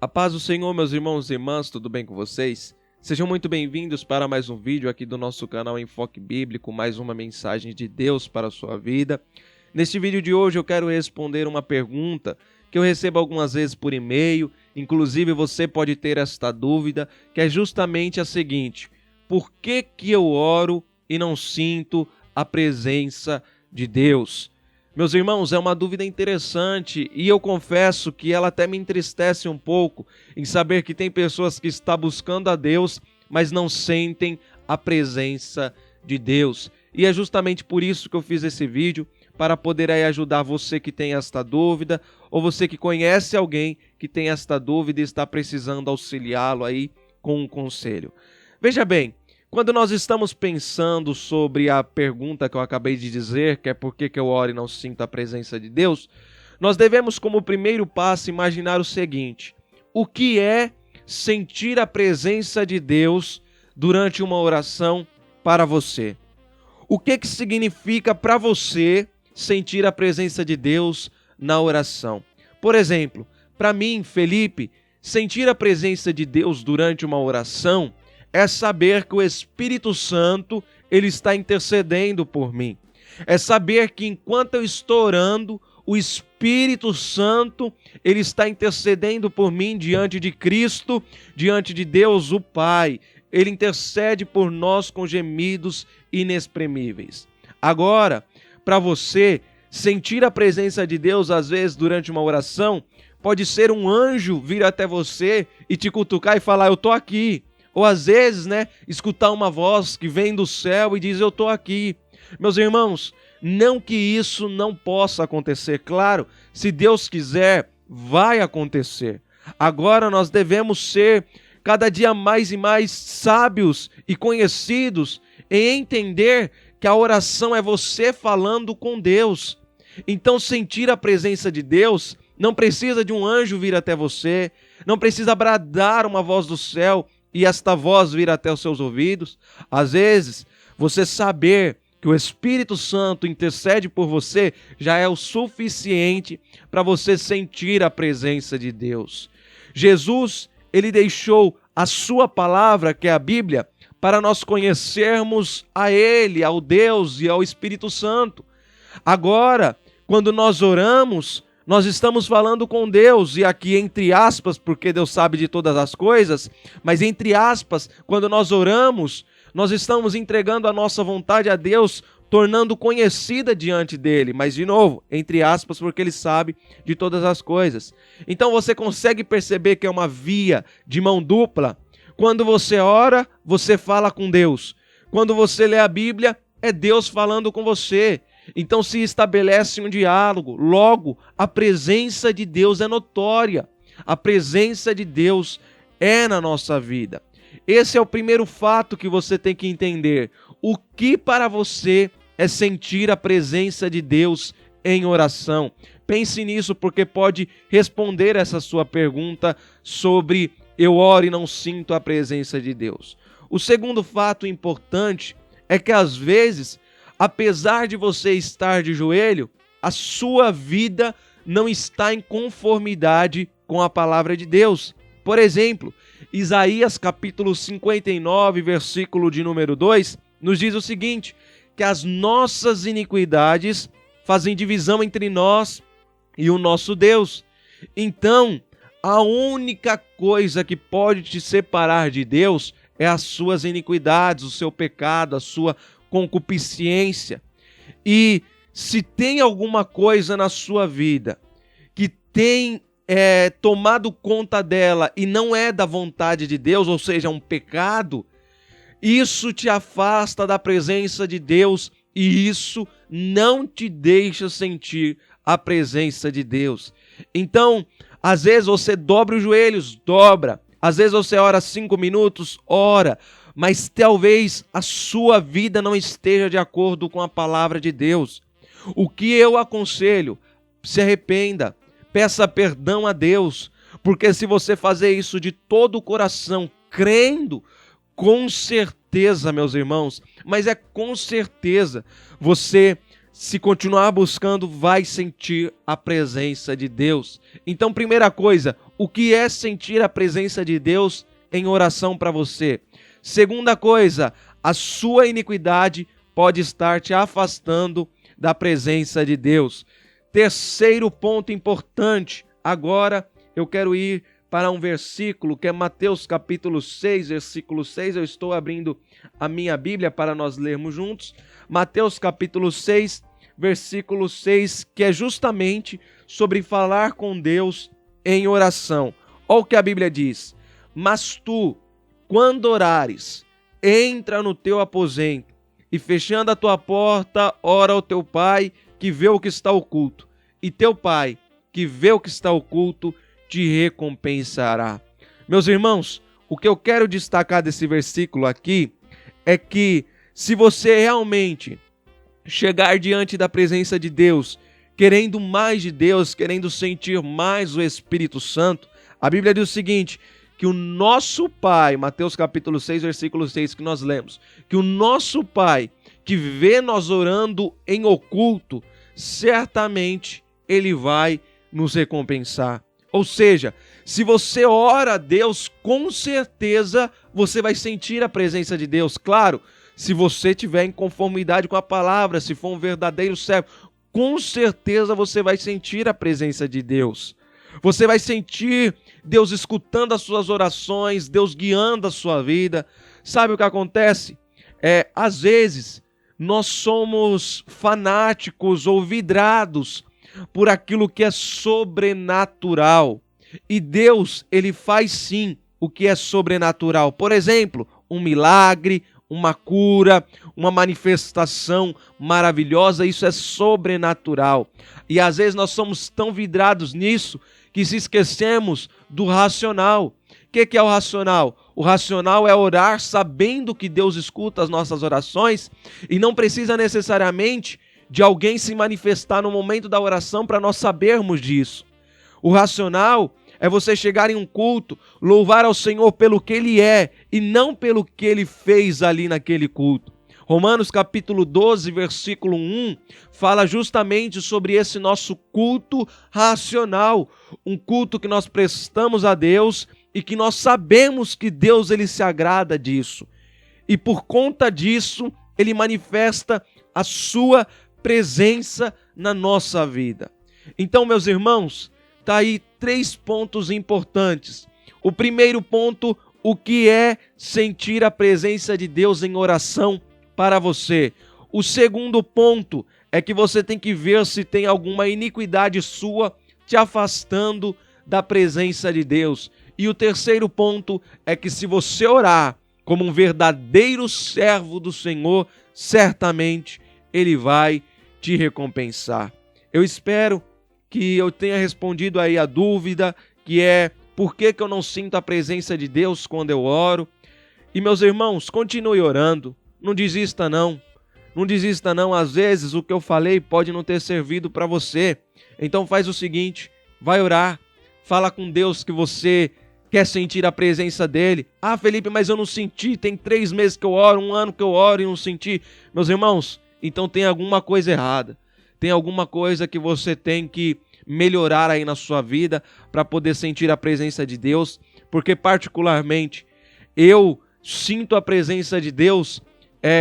A paz do Senhor, meus irmãos e irmãs, tudo bem com vocês? Sejam muito bem-vindos para mais um vídeo aqui do nosso canal Enfoque Bíblico, mais uma mensagem de Deus para a sua vida. Neste vídeo de hoje eu quero responder uma pergunta que eu recebo algumas vezes por e-mail, inclusive você pode ter esta dúvida, que é justamente a seguinte: por que eu oro e não sinto a presença de Deus? Meus irmãos, é uma dúvida interessante e eu confesso que ela até me entristece um pouco em saber que tem pessoas que estão buscando a Deus, mas não sentem a presença de Deus. E é justamente por isso que eu fiz esse vídeo, para poder aí ajudar você que tem esta dúvida, ou você que conhece alguém que tem esta dúvida e está precisando auxiliá-lo aí com um conselho. Veja bem, quando nós estamos pensando sobre a pergunta que eu acabei de dizer, que é por que eu oro e não sinto a presença de Deus, nós devemos, como primeiro passo, imaginar o seguinte: o que é sentir a presença de Deus durante uma oração para você? O que significa para você sentir a presença de Deus na oração? Por exemplo, para mim, Felipe, sentir a presença de Deus durante uma oração é saber que o Espírito Santo ele está intercedendo por mim. É saber que enquanto eu estou orando, o Espírito Santo ele está intercedendo por mim diante de Cristo, diante de Deus o Pai. Ele intercede por nós com gemidos inexprimíveis. Agora, para você, sentir a presença de Deus, às vezes, durante uma oração, pode ser um anjo vir até você e te cutucar e falar: eu estou aqui. Ou às vezes, escutar uma voz que vem do céu e diz: eu estou aqui. Meus irmãos, não que isso não possa acontecer. Claro, se Deus quiser, vai acontecer. Agora nós devemos ser cada dia mais e mais sábios e conhecidos em entender que a oração é você falando com Deus. Então, sentir a presença de Deus não precisa de um anjo vir até você, não precisa bradar uma voz do céu e esta voz vir até os seus ouvidos. Às vezes, você saber que o Espírito Santo intercede por você já é o suficiente para você sentir a presença de Deus. Jesus, ele deixou a sua palavra, que é a Bíblia, para nós conhecermos a Ele, ao Deus e ao Espírito Santo. Agora, quando nós oramos, nós estamos falando com Deus, e aqui entre aspas, porque Deus sabe de todas as coisas, mas entre aspas, quando nós oramos, nós estamos entregando a nossa vontade a Deus, tornando conhecida diante dele, mas de novo, entre aspas, porque ele sabe de todas as coisas. Então você consegue perceber que é uma via de mão dupla. Quando você ora, você fala com Deus. Quando você lê a Bíblia, é Deus falando com você. Então se estabelece um diálogo. Logo, a presença de Deus é notória. A presença de Deus é na nossa vida. Esse é o primeiro fato que você tem que entender. O que para você é sentir a presença de Deus em oração? Pense nisso, porque pode responder essa sua pergunta sobre eu oro e não sinto a presença de Deus. O segundo fato importante é que às vezes, apesar de você estar de joelho, a sua vida não está em conformidade com a palavra de Deus. Por exemplo, Isaías capítulo 59, versículo de número 2, nos diz o seguinte: que as nossas iniquidades fazem divisão entre nós e o nosso Deus. Então, a única coisa que pode te separar de Deus é as suas iniquidades, o seu pecado, a sua concupiscência. E se tem alguma coisa na sua vida que tem tomado conta dela e não é da vontade de Deus, ou seja, um pecado, isso te afasta da presença de Deus e isso não te deixa sentir a presença de Deus. Então, às vezes você dobra os joelhos, dobra. Às vezes você ora 5 minutos, ora. Mas talvez a sua vida não esteja de acordo com a palavra de Deus. O que eu aconselho? Se arrependa, peça perdão a Deus. Porque se você fazer isso de todo o coração, crendo, com certeza, meus irmãos, mas é com certeza, você se continuar buscando, vai sentir a presença de Deus. Então, primeira coisa, o que é sentir a presença de Deus em oração para você? Segunda coisa, a sua iniquidade pode estar te afastando da presença de Deus. Terceiro ponto importante, agora eu quero ir para um versículo que é Mateus capítulo 6, versículo 6. Eu estou abrindo a minha Bíblia para nós lermos juntos. Mateus capítulo 6, versículo 6, que é justamente sobre falar com Deus em oração. Olha o que a Bíblia diz. Mas tu, quando orares, entra no teu aposento e fechando a tua porta, ora ao teu pai que vê o que está oculto. E teu pai, que vê o que está oculto, te recompensará. Meus irmãos, o que eu quero destacar desse versículo aqui é que se você realmente chegar diante da presença de Deus, querendo mais de Deus, querendo sentir mais o Espírito Santo, a Bíblia diz o seguinte, que o nosso Pai, Mateus capítulo 6, versículo 6, que nós lemos, que o nosso Pai, que vê nós orando em oculto, certamente Ele vai nos recompensar. Ou seja, se você ora a Deus, com certeza você vai sentir a presença de Deus. Claro, se você estiver em conformidade com a palavra, se for um verdadeiro servo, com certeza você vai sentir a presença de Deus. Você vai sentir Deus escutando as suas orações, Deus guiando a sua vida. Sabe o que acontece? Às vezes, nós somos fanáticos ou vidrados por aquilo que é sobrenatural. E Deus, Ele faz sim o que é sobrenatural. Por exemplo, um milagre, uma cura, uma manifestação maravilhosa, isso é sobrenatural. E às vezes nós somos tão vidrados nisso que se esquecemos do racional. O que é o racional? O racional é orar sabendo que Deus escuta as nossas orações e não precisa necessariamente de alguém se manifestar no momento da oração para nós sabermos disso. O racional é você chegar em um culto, louvar ao Senhor pelo que Ele é e não pelo que Ele fez ali naquele culto. Romanos capítulo 12, versículo 1, fala justamente sobre esse nosso culto racional, um culto que nós prestamos a Deus e que nós sabemos que Deus ele se agrada disso. E por conta disso, Ele manifesta a sua presença na nossa vida. Então, meus irmãos, tá aí 3 pontos importantes. O primeiro ponto, o que é sentir a presença de Deus em oração para você. O segundo ponto é que você tem que ver se tem alguma iniquidade sua te afastando da presença de Deus. E o terceiro ponto é que se você orar como um verdadeiro servo do Senhor, certamente Ele vai te recompensar. Eu espero que eu tenha respondido aí a dúvida, que é por que eu não sinto a presença de Deus quando eu oro. E meus irmãos, continue orando, não desista não. Não desista não, às vezes o que eu falei pode não ter servido para você. Então faz o seguinte, vai orar, fala com Deus que você quer sentir a presença dEle. Ah, Felipe, mas eu não senti, tem 3 meses que eu oro, 1 ano que eu oro e não senti. Meus irmãos, então tem alguma coisa errada. Tem alguma coisa que você tem que melhorar aí na sua vida para poder sentir a presença de Deus. Porque particularmente eu sinto a presença de Deus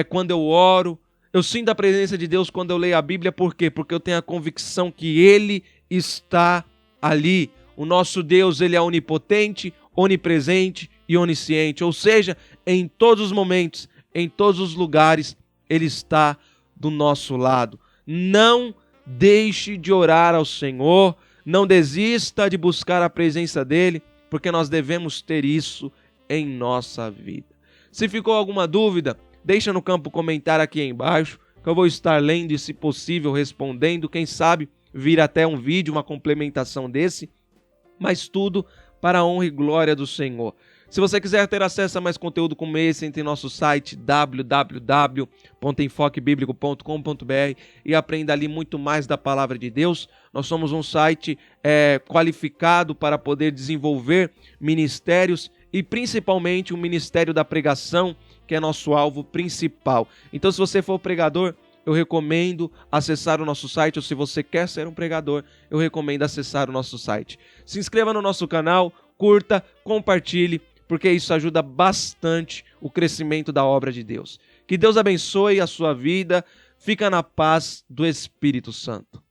quando eu oro. Eu sinto a presença de Deus quando eu leio a Bíblia. Por quê? Porque eu tenho a convicção que Ele está ali. O nosso Deus, Ele é onipotente, onipresente e onisciente. Ou seja, em todos os momentos, em todos os lugares, Ele está do nosso lado. Não deixe de orar ao Senhor, não desista de buscar a presença dEle, porque nós devemos ter isso em nossa vida. Se ficou alguma dúvida, deixa no campo comentário aqui embaixo, que eu vou estar lendo e, se possível, respondendo. Quem sabe vir até um vídeo, uma complementação desse, mas tudo para a honra e glória do Senhor. Se você quiser ter acesso a mais conteúdo como esse, entre em nosso site www.enfoquebiblico.com.br e aprenda ali muito mais da palavra de Deus. Nós somos um site qualificado para poder desenvolver ministérios e principalmente o ministério da pregação, que é nosso alvo principal. Então, se você for pregador, eu recomendo acessar o nosso site, ou se você quer ser um pregador, eu recomendo acessar o nosso site. Se inscreva no nosso canal, curta, compartilhe, porque isso ajuda bastante o crescimento da obra de Deus. Que Deus abençoe a sua vida, fica na paz do Espírito Santo.